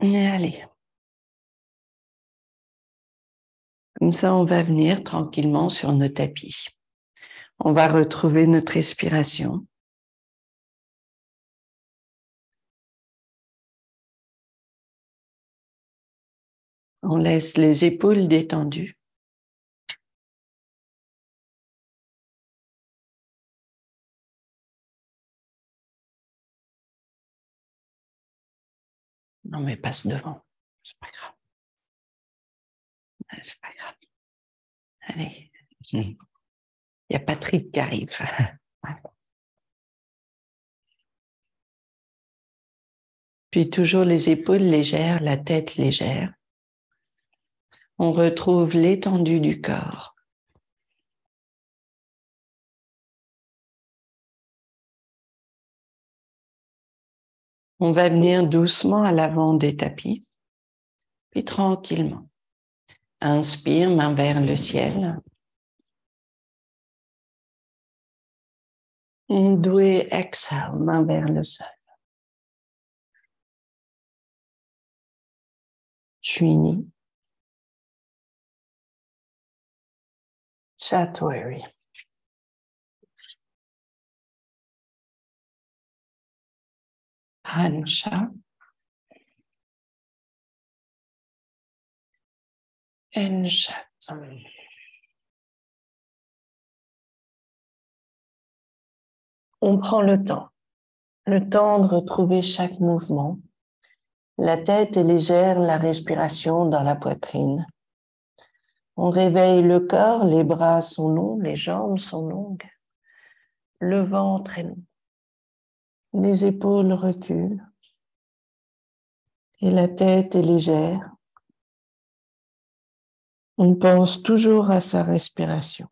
Et allez. Comme ça, on va venir tranquillement sur nos tapis. On va retrouver notre respiration. On laisse les épaules détendues. Non, mais passe devant. C'est pas grave. C'est pas grave. Allez. Il y a Patrick qui arrive. Puis toujours les épaules légères, la tête légère. On retrouve l'étendue du corps. On va venir doucement à l'avant des tapis, puis tranquillement. Inspire, main vers le ciel. Doué, exhale, main vers le sol. Chuni. Chatwari. Hansha. Enshat. On prend le temps de retrouver chaque mouvement. La tête est légère, la respiration dans la poitrine. On réveille le corps, les bras sont longs, les jambes sont longues. Le ventre est long. Les épaules reculent. Et la tête est légère. On pense toujours à sa respiration.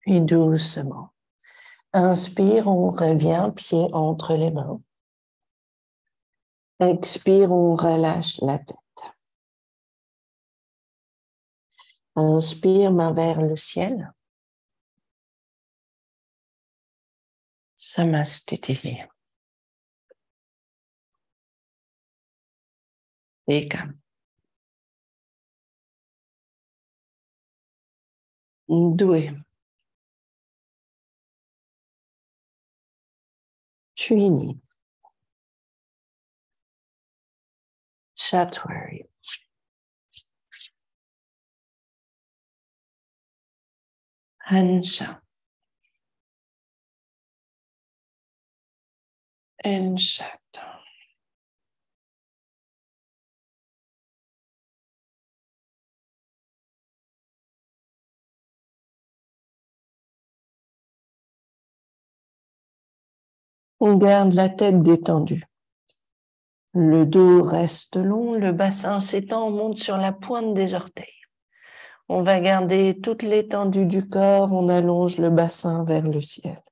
Puis doucement. Inspire, on revient, pied entre les mains. Expire, on relâche la tête. Inspire, main vers le ciel. Samastiti. Ekam. Doué. Chuni. Chatwari. Hansha. Enshat. On garde la tête détendue. Le dos reste long, le bassin s'étend, on monte sur la pointe des orteils. On va garder toute l'étendue du corps, on allonge le bassin vers le ciel.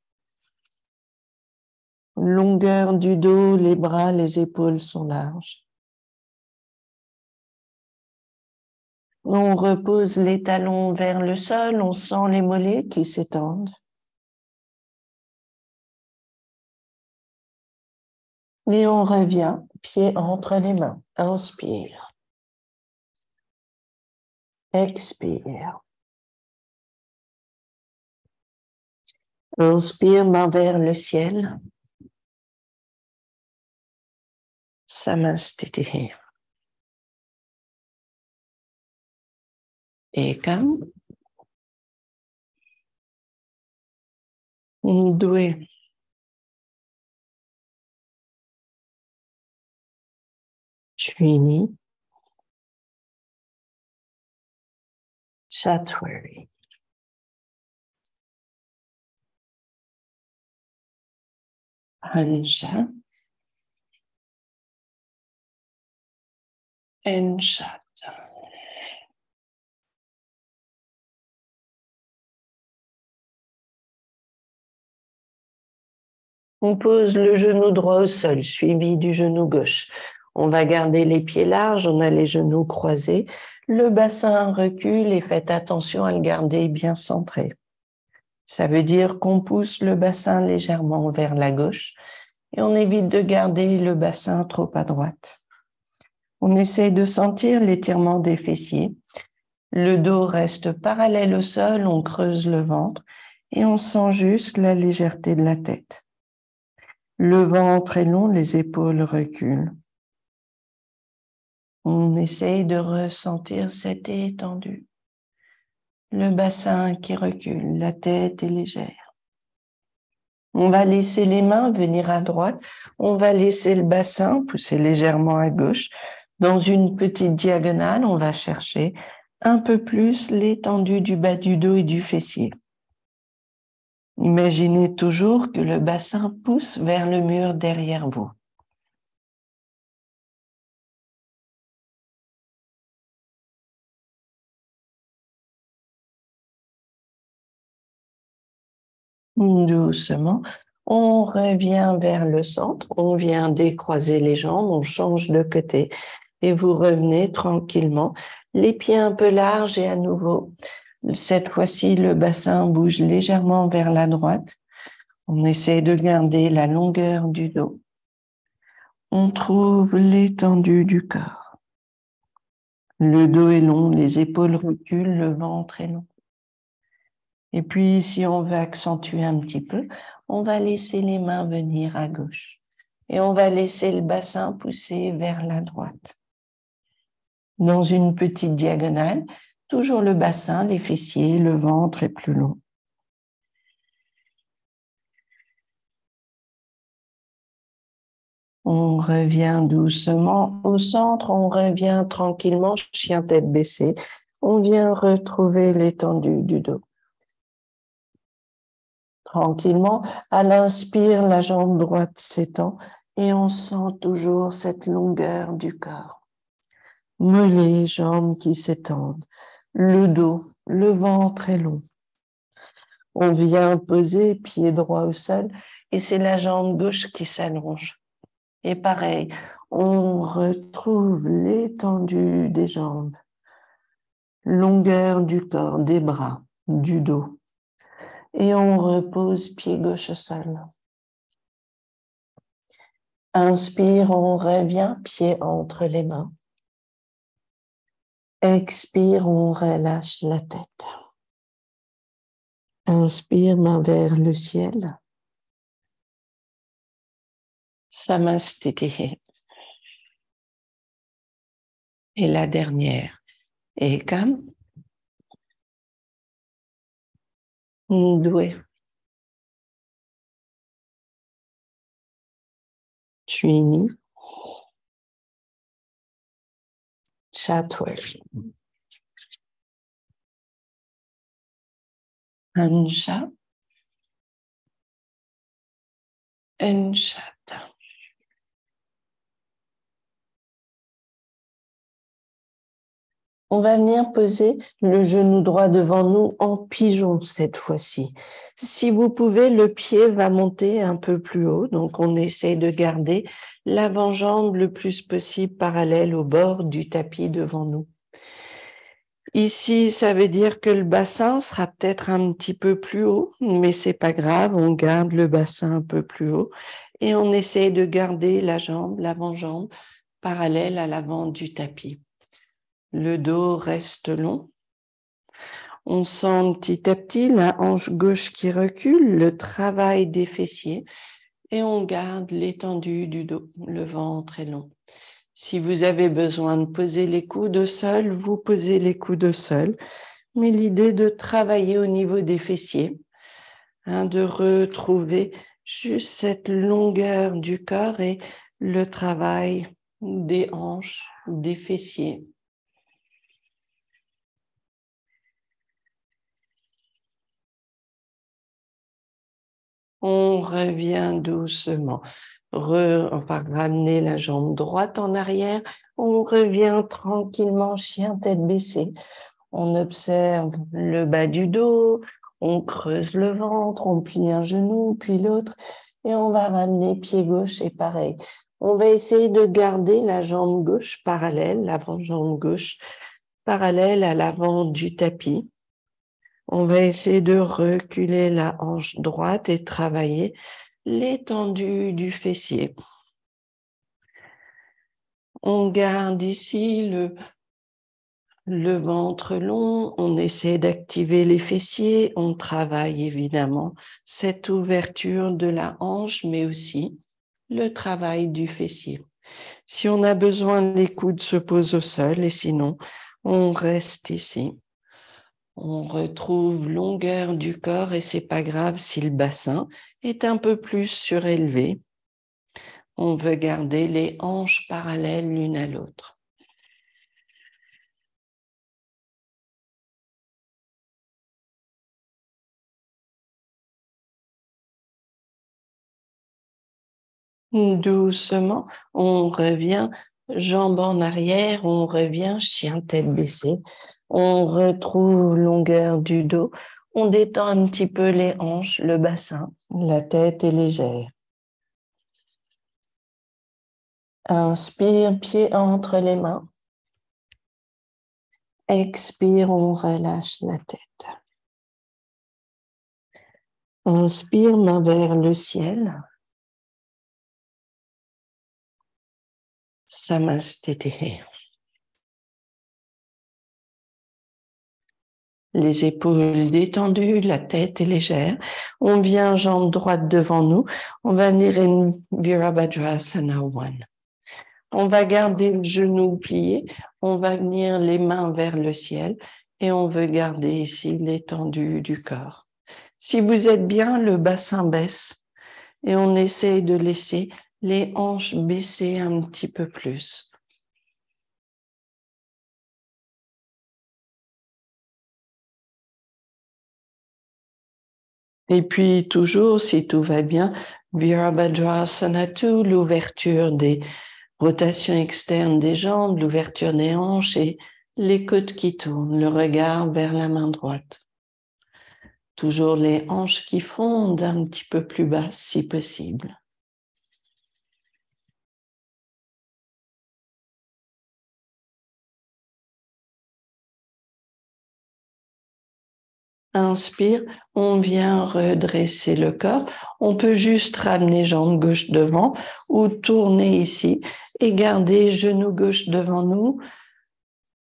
Longueur du dos, les bras, les épaules sont larges. On repose les talons vers le sol, on sent les mollets qui s'étendent. Et on revient, pieds entre les mains. Inspire. Expire. Inspire, main vers le ciel. Samastiti. Ekam. Doué. Chuni. Chatwari. Hansha. Enshat. On pose le genou droit au sol, suivi du genou gauche. On va garder les pieds larges, on a les genoux croisés, le bassin recule et faites attention à le garder bien centré. Ça veut dire qu'on pousse le bassin légèrement vers la gauche et on évite de garder le bassin trop à droite. On essaie de sentir l'étirement des fessiers. Le dos reste parallèle au sol, on creuse le ventre et on sent juste la légèreté de la tête. Le ventre est long, les épaules reculent. On essaye de ressentir cette étendue. Le bassin qui recule, la tête est légère. On va laisser les mains venir à droite. On va laisser le bassin pousser légèrement à gauche. Dans une petite diagonale, on va chercher un peu plus l'étendue du bas du dos et du fessier. Imaginez toujours que le bassin pousse vers le mur derrière vous. Doucement, on revient vers le centre, on vient décroiser les jambes, on change de côté et vous revenez tranquillement, les pieds un peu larges et à nouveau, cette fois-ci, le bassin bouge légèrement vers la droite. On essaie de garder la longueur du dos. On trouve l'étendue du corps. Le dos est long, les épaules reculent, le ventre est long. Et puis, si on veut accentuer un petit peu, on va laisser les mains venir à gauche. Et on va laisser le bassin pousser vers la droite. Dans une petite diagonale, toujours le bassin, les fessiers, le ventre est plus long. On revient doucement au centre, on revient tranquillement, chien tête baissée. On vient retrouver l'étendue du dos. Tranquillement, à l'inspire, la jambe droite s'étend et on sent toujours cette longueur du corps. Mollets, jambes qui s'étendent, le dos, le ventre est long. On vient poser pied droit au sol et c'est la jambe gauche qui s'allonge. Et pareil, on retrouve l'étendue des jambes, longueur du corps, des bras, du dos. Et on repose pied gauche au sol. Inspire, on revient, pied entre les mains. Expire, on relâche la tête. Inspire, main vers le ciel. Samastiti. Et la dernière. Ekam. Doué. Tuini. Chatwell. Ansha. Enchata. On va venir poser le genou droit devant nous en pigeon cette fois-ci. Si vous pouvez, le pied va monter un peu plus haut. Donc, on essaie de garder l'avant-jambe le plus possible parallèle au bord du tapis devant nous. Ici, ça veut dire que le bassin sera peut-être un petit peu plus haut, mais c'est pas grave. On garde le bassin un peu plus haut et on essaie de garder la jambe, l'avant-jambe, parallèle à l'avant du tapis. Le dos reste long. On sent petit à petit la hanche gauche qui recule, le travail des fessiers et on garde l'étendue du dos. Le ventre est long. Si vous avez besoin de poser les coudes au sol, vous posez les coudes au sol. Mais l'idée de travailler au niveau des fessiers, de retrouver juste cette longueur du corps et le travail des hanches, des fessiers. On revient doucement. On va ramener la jambe droite en arrière. On revient tranquillement, chien tête baissée. On observe le bas du dos. On creuse le ventre. On plie un genou, puis l'autre. Et on va ramener pied gauche et pareil. On va essayer de garder la jambe gauche parallèle, l'avant-jambe gauche parallèle à l'avant du tapis. On va essayer de reculer la hanche droite et travailler l'étendue du fessier. On garde ici le ventre long, on essaie d'activer les fessiers, on travaille évidemment cette ouverture de la hanche, mais aussi le travail du fessier. Si on a besoin, les coudes se posent au sol et sinon, on reste ici. On retrouve longueur du corps et c'est pas grave si le bassin est un peu plus surélevé. On veut garder les hanches parallèles l'une à l'autre. Doucement, on revient, jambes en arrière, on revient, chien tête baissée. On retrouve longueur du dos. On détend un petit peu les hanches, le bassin. La tête est légère. Inspire, pied entre les mains. Expire, on relâche la tête. Inspire, main vers le ciel. Samasthiti. Les épaules détendues, la tête est légère. On vient jambe droite devant nous. On va venir une Virabhadrasana 1. On va garder le genou plié. On va venir les mains vers le ciel et on veut garder ici l'étendue du corps. Si vous êtes bien, le bassin baisse et on essaye de laisser les hanches baisser un petit peu plus. Et puis toujours, si tout va bien, Virabhadrasana 2, l'ouverture des rotations externes des jambes, l'ouverture des hanches et les côtes qui tournent, le regard vers la main droite. Toujours les hanches qui fondent un petit peu plus bas si possible. Inspire, on vient redresser le corps. On peut juste ramener jambe gauche devant ou tourner ici et garder genou gauche devant nous.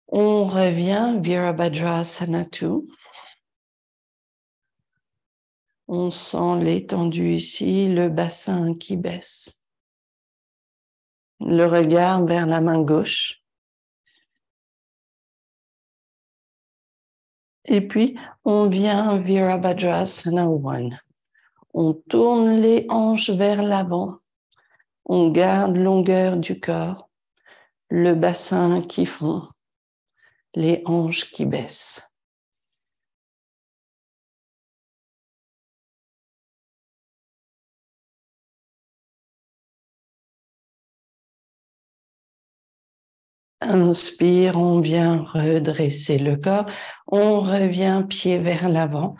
On revient, Virabhadrasana 2. On sent l'étendue ici, le bassin qui baisse. Le regard vers la main gauche. Et puis, on vient Virabhadrasana 1. On tourne les hanches vers l'avant. On garde longueur du corps, le bassin qui fond, les hanches qui baissent. Inspire, on vient redresser le corps. On revient pied vers l'avant.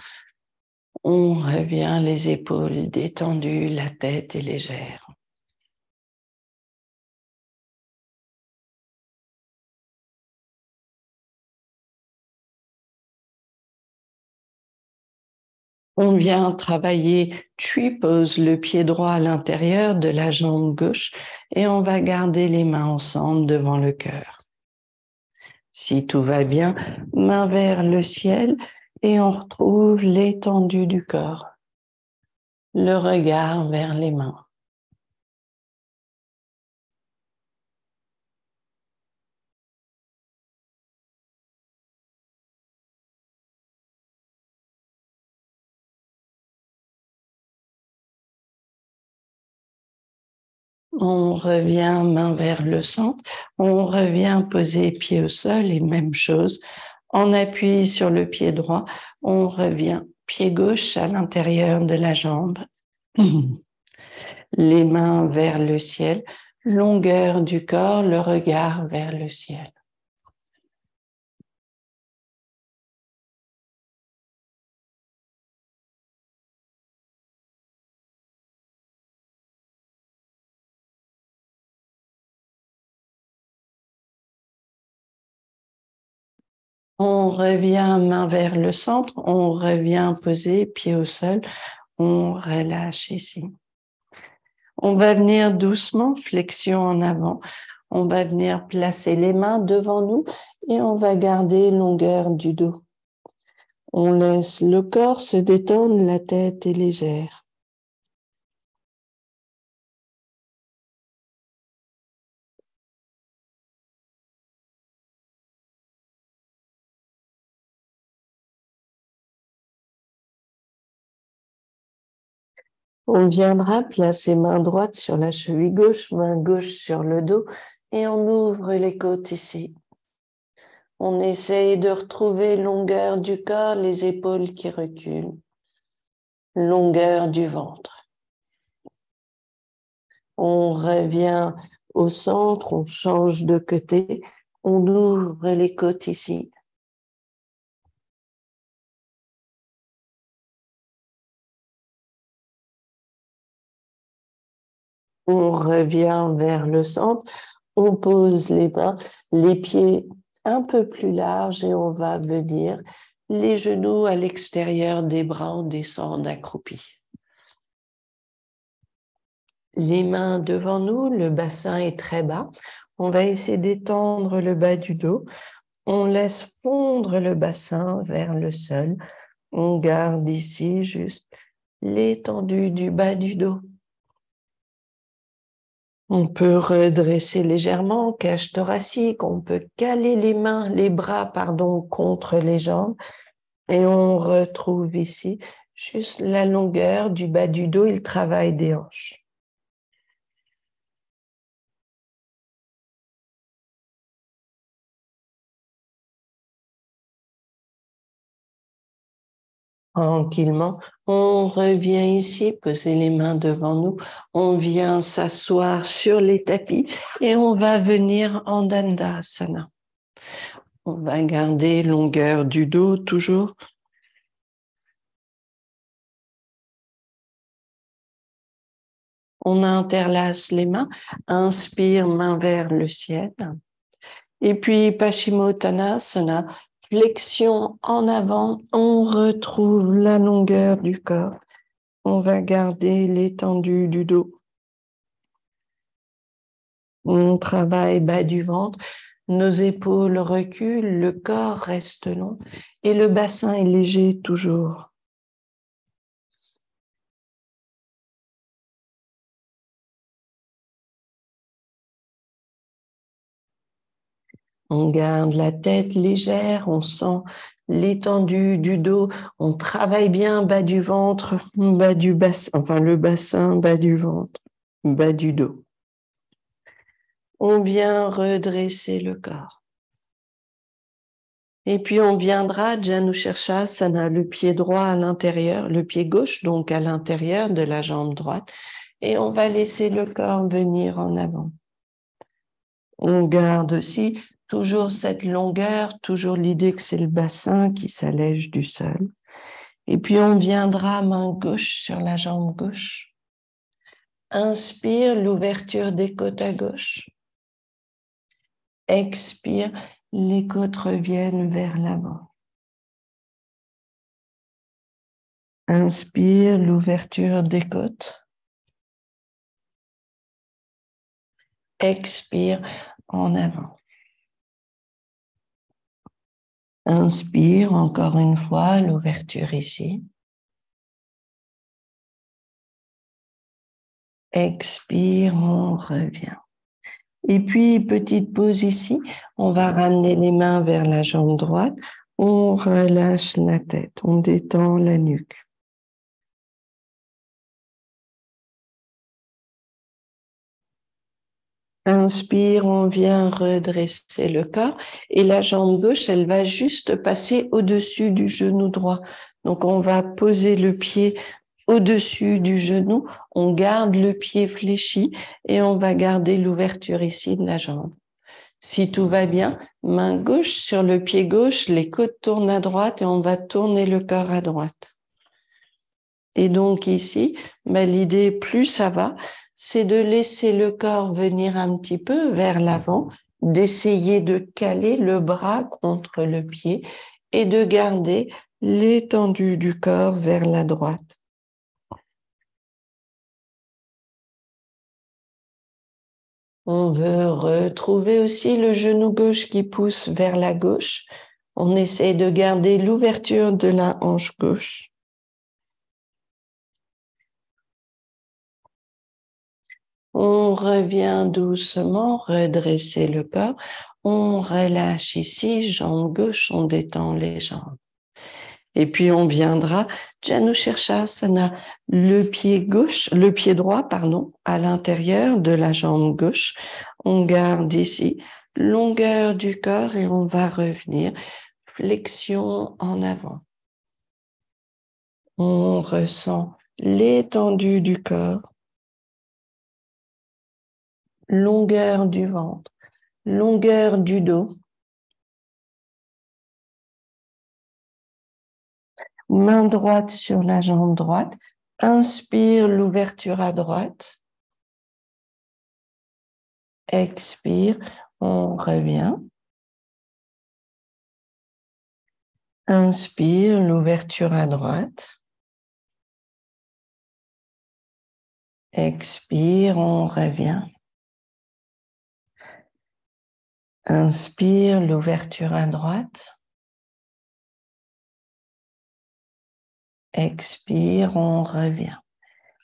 On revient les épaules détendues, la tête est légère. On vient travailler Tree Pose, le pied droit à l'intérieur de la jambe gauche et on va garder les mains ensemble devant le cœur. Si tout va bien, main vers le ciel et on retrouve l'étendue du corps, le regard vers les mains. On revient main vers le centre, on revient poser pied au sol et même chose, on appuie sur le pied droit, on revient pied gauche à l'intérieur de la jambe, les mains vers le ciel, longueur du corps, le regard vers le ciel. On revient main vers le centre, on revient poser pied au sol, on relâche ici. On va venir doucement, flexion en avant. On va venir placer les mains devant nous et on va garder longueur du dos. On laisse le corps se détendre, la tête est légère. On viendra placer main droite sur la cheville gauche, main gauche sur le dos et on ouvre les côtes ici. On essaye de retrouver longueur du corps, les épaules qui reculent, longueur du ventre. On revient au centre, on change de côté, on ouvre les côtes ici. On revient vers le centre, on pose les bras, les pieds un peu plus larges et on va venir les genoux à l'extérieur des bras, on descend accroupi. Les mains devant nous, le bassin est très bas. On va essayer d'étendre le bas du dos. On laisse fondre le bassin vers le sol. On garde ici juste l'étendue du bas du dos. On peut redresser légèrement, cage thoracique. On peut caler les mains, les bras, contre les jambes. Et on retrouve ici juste la longueur du bas du dos et le travail des hanches. Tranquillement, on revient ici, poser les mains devant nous. On vient s'asseoir sur les tapis et on va venir en Dandasana. On va garder longueur du dos toujours. On interlace les mains, inspire, main vers le ciel. Et puis Paschimottanasana, flexion en avant, on retrouve la longueur du corps. On va garder l'étendue du dos. On travaille bas du ventre, nos épaules reculent, le corps reste long et le bassin est léger toujours. On garde la tête légère, on sent l'étendue du dos, on travaille bien bas du ventre, bas du bassin, le bassin, bas du ventre, bas du dos. On vient redresser le corps. Et puis on viendra Janushirshasana, le pied droit à l'intérieur, le pied gauche donc à l'intérieur de la jambe droite, et on va laisser le corps venir en avant. On garde aussi toujours cette longueur, toujours l'idée que c'est le bassin qui s'allège du sol. Et puis on viendra main gauche sur la jambe gauche. Inspire, l'ouverture des côtes à gauche. Expire, les côtes reviennent vers l'avant. Inspire, l'ouverture des côtes. Expire, en avant. Inspire, encore une fois, l'ouverture ici. Expire, on revient. Et puis, petite pause ici, on va ramener les mains vers la jambe droite, on relâche la tête, on détend la nuque. Inspire, on vient redresser le corps et la jambe gauche, elle va juste passer au-dessus du genou droit. Donc, on va poser le pied au-dessus du genou, on garde le pied fléchi et on va garder l'ouverture ici de la jambe. Si tout va bien, main gauche sur le pied gauche, les côtes tournent à droite et on va tourner le corps à droite. Et donc ici, l'idée, plus ça va, c'est de laisser le corps venir un petit peu vers l'avant d'essayer de caler le bras contre le pied et de garder l'étendue du corps vers la droite. On veut retrouver aussi le genou gauche qui pousse vers la gauche. On essaie de garder l'ouverture de la hanche gauche. On revient doucement, redresser le corps. On relâche ici, jambe gauche, on détend les jambes. Et puis on viendra Janu Shirshasana, le pied droit, à l'intérieur de la jambe gauche. On garde ici longueur du corps et on va revenir flexion en avant. On ressent l'étendue du corps, longueur du ventre, longueur du dos. Main droite sur la jambe droite. Inspire l'ouverture à droite. Expire, on revient. Inspire l'ouverture à droite. Expire, on revient. Inspire l'ouverture à droite. Expire, on revient.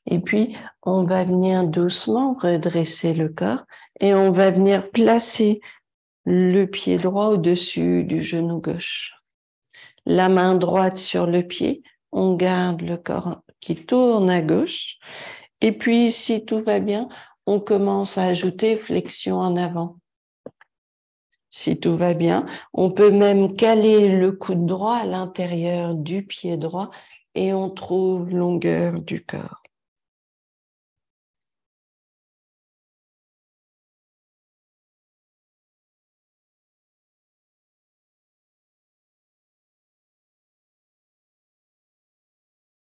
Et puis, on va venir doucement redresser le corps et on va venir placer le pied droit au-dessus du genou gauche. La main droite sur le pied, on garde le corps qui tourne à gauche. Et puis, si tout va bien, on commence à ajouter flexion en avant. Si tout va bien, on peut même caler le coude droit à l'intérieur du pied droit et on trouve longueur du corps.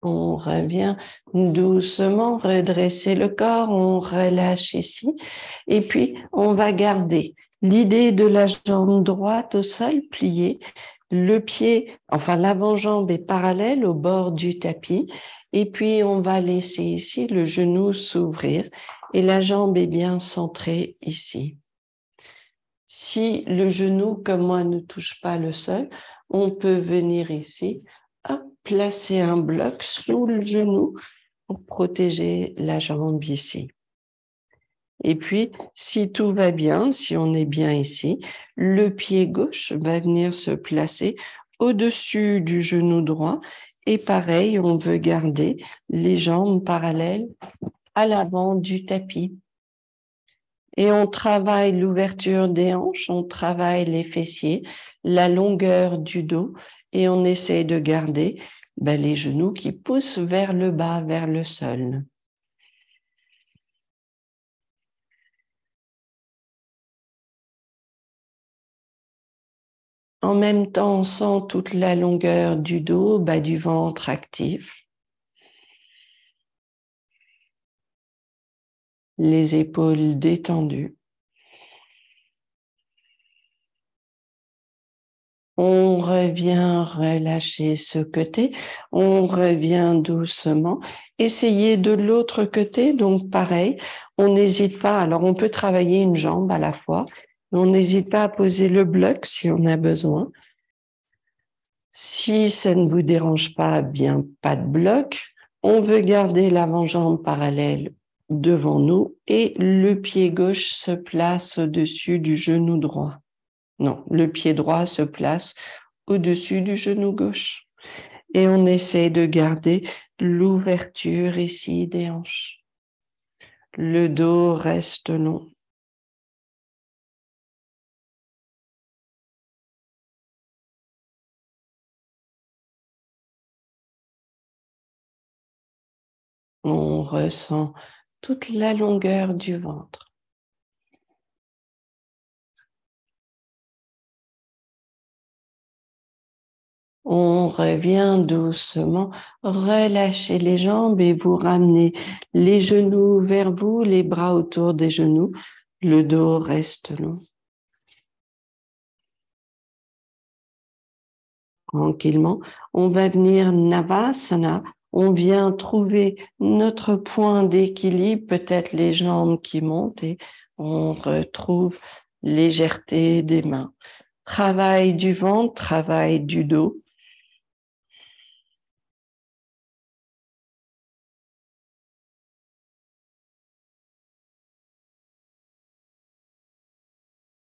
On revient doucement, redresser le corps, on relâche ici. Et puis, on va garder l'idée de la jambe droite au sol, pliée. Le pied, enfin l'avant-jambe est parallèle au bord du tapis. Et puis, on va laisser ici le genou s'ouvrir et la jambe est bien centrée ici. Si le genou, comme moi, ne touche pas le sol, on peut venir ici, hop, placer un bloc sous le genou pour protéger la jambe ici. Et puis, si tout va bien, si on est bien ici, le pied gauche va venir se placer au-dessus du genou droit. Et pareil, on veut garder les jambes parallèles à l'avant du tapis. Et on travaille l'ouverture des hanches, on travaille les fessiers, la longueur du dos et on essaie de garder les genoux qui poussent vers le bas, vers le sol. En même temps, on sent toute la longueur du dos, bas du ventre actif. Les épaules détendues. On revient relâcher ce côté, on revient doucement, essayez de l'autre côté, donc pareil, on n'hésite pas, alors on peut travailler une jambe à la fois, on n'hésite pas à poser le bloc si on a besoin. Si ça ne vous dérange pas, bien pas de bloc, on veut garder l'avant-jambe parallèle devant nous et le pied gauche se place au-dessus du genou droit. Non, le pied droit se place au-dessus du genou gauche. Et on essaie de garder l'ouverture ici des hanches. Le dos reste long. On ressent toute la longueur du ventre. On revient doucement, relâchez les jambes et vous ramenez les genoux vers vous, les bras autour des genoux. Le dos reste long. tranquillement. On va venir Navasana. On vient trouver notre point d'équilibre, peut-être les jambes qui montent et on retrouve légèreté des mains. Travail du ventre, travail du dos.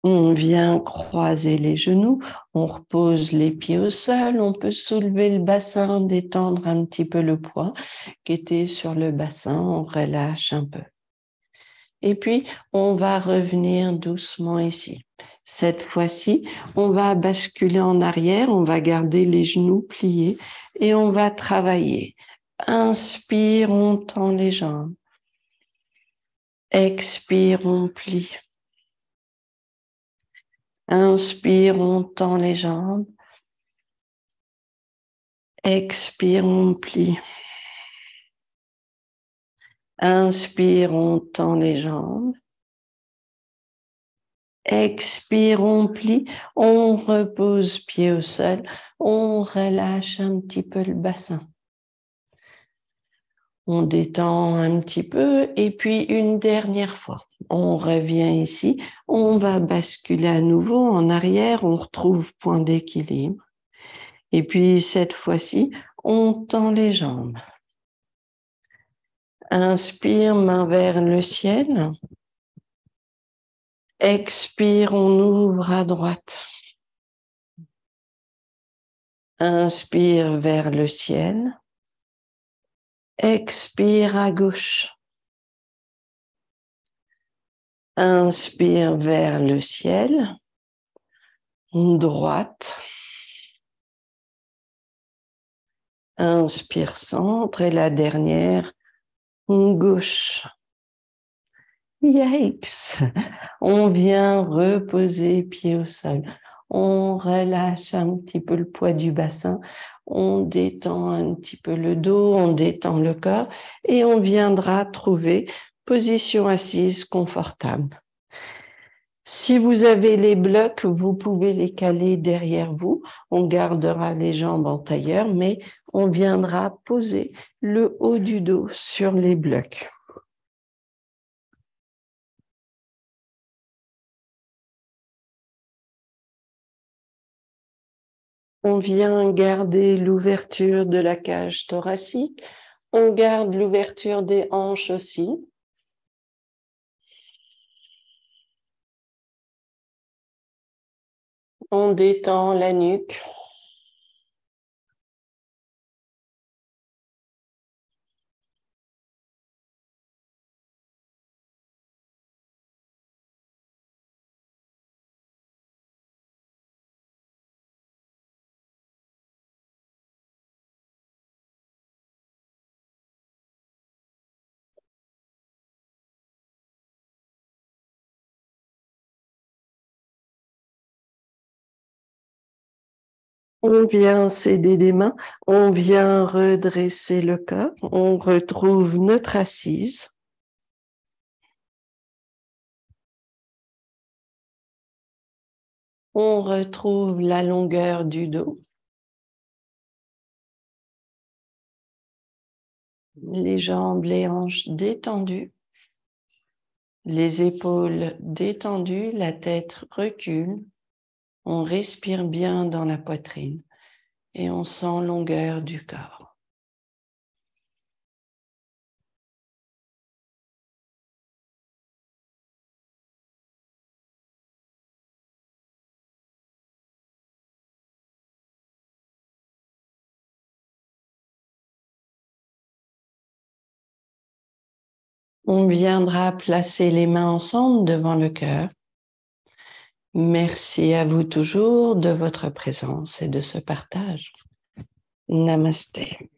On vient croiser les genoux, on repose les pieds au sol, on peut soulever le bassin, détendre un petit peu le poids qui était sur le bassin, on relâche un peu. Et puis, on va revenir doucement ici. Cette fois-ci, on va basculer en arrière, on va garder les genoux pliés et on va travailler. Inspire, on tend les jambes. Expire, on plie. Inspire, on tend les jambes. Expire, on plie. Inspire, on tend les jambes. Expire, on plie. On repose pied au sol. On relâche un petit peu le bassin. On détend un petit peu et puis une dernière fois. On revient ici. On va basculer à nouveau en arrière. On retrouve point d'équilibre. Et puis cette fois-ci, on tend les jambes. Inspire, main vers le ciel. Expire, on ouvre à droite. Inspire vers le ciel. Expire à gauche. Inspire vers le ciel. Droite. Inspire centre et la dernière, gauche. Yikes! On vient reposer pied au sol. On relâche un petit peu le poids du bassin. On détend un petit peu le dos, on détend le corps et on viendra trouver position assise confortable. Si vous avez les blocs, vous pouvez les caler derrière vous. On gardera les jambes en tailleur, mais on viendra poser le haut du dos sur les blocs. On vient garder l'ouverture de la cage thoracique. On garde l'ouverture des hanches aussi. On détend la nuque. On vient s'aider des mains, on vient redresser le corps, on retrouve notre assise. On retrouve la longueur du dos. Les jambes, les hanches détendues. Les épaules détendues, la tête recule. On respire bien dans la poitrine et on sent longueur du corps. On viendra placer les mains ensemble devant le cœur. Merci à vous toujours de votre présence et de ce partage. Namasté.